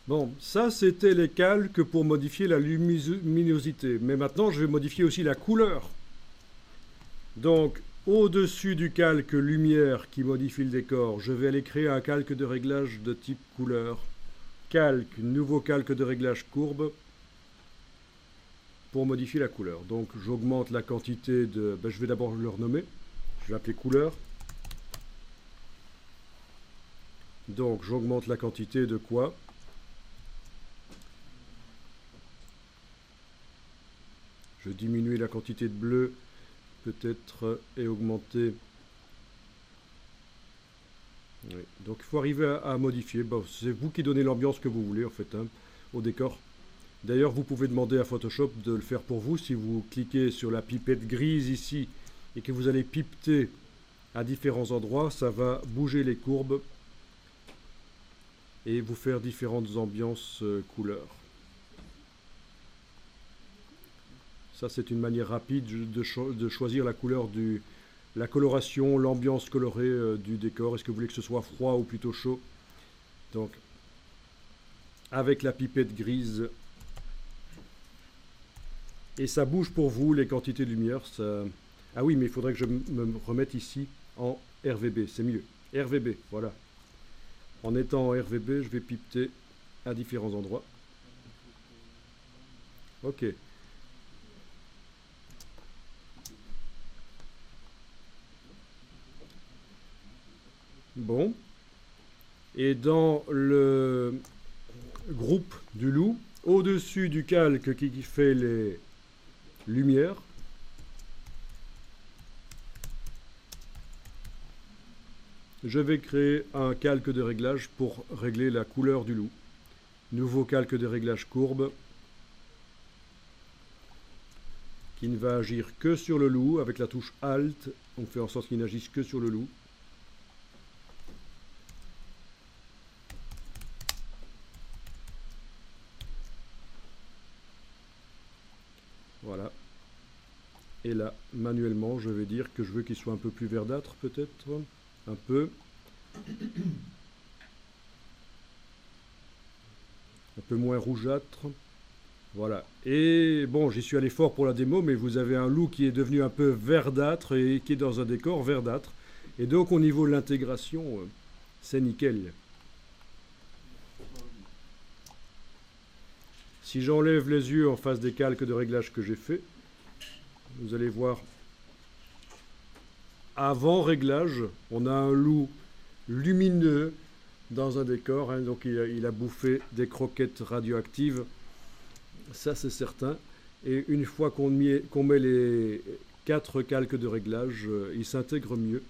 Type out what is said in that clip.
Bon, ça c'était les calques pour modifier la luminosité. Mais maintenant, je vais modifier aussi la couleur. Donc, au-dessus du calque lumière qui modifie le décor, je vais aller créer un calque de réglage de type couleur. Calque, nouveau calque de réglage courbe pour modifier la couleur. Donc, j'augmente la quantité de... je vais d'abord le renommer. Je vais l'appeler couleur. Donc, j'augmente la quantité de quoi? Je diminue la quantité de bleu, peut-être, et augmenter. Oui. Donc il faut arriver à modifier. Bon, c'est vous qui donnez l'ambiance que vous voulez en fait hein, au décor. D'ailleurs, vous pouvez demander à Photoshop de le faire pour vous si vous cliquez sur la pipette grise ici et que vous allez pipeter à différents endroits, ça va bouger les courbes et vous faire différentes ambiances couleurs. Ça, c'est une manière rapide de choisir la couleur la coloration, l'ambiance colorée du décor. Est-ce que vous voulez que ce soit froid ou plutôt chaud? Donc, avec la pipette grise, et ça bouge pour vous les quantités de lumière. Ça... Ah oui, mais il faudrait que je me remette ici en RVB, c'est mieux. RVB, voilà. En étant en RVB, je vais pipeter à différents endroits. Ok. Bon. Et dans le groupe du loup, au-dessus du calque qui fait les lumières, je vais créer un calque de réglage pour régler la couleur du loup. Nouveau calque de réglage courbe qui ne va agir que sur le loup avec la touche Alt. On fait en sorte qu'il n'agisse que sur le loup. Voilà. Et là, manuellement, je vais dire que je veux qu'il soit un peu plus verdâtre, peut-être. Un peu. Un peu moins rougeâtre. Voilà. Et bon, j'y suis allé fort pour la démo, mais vous avez un loup qui est devenu un peu verdâtre et qui est dans un décor verdâtre. Et donc, au niveau de l'intégration, c'est nickel. Si j'enlève les yeux en face des calques de réglage que j'ai fait, vous allez voir, avant réglage, on a un loup lumineux dans un décor, hein, donc il a bouffé des croquettes radioactives, ça c'est certain. Et une fois qu'on met les 4 calques de réglage, il s'intègre mieux.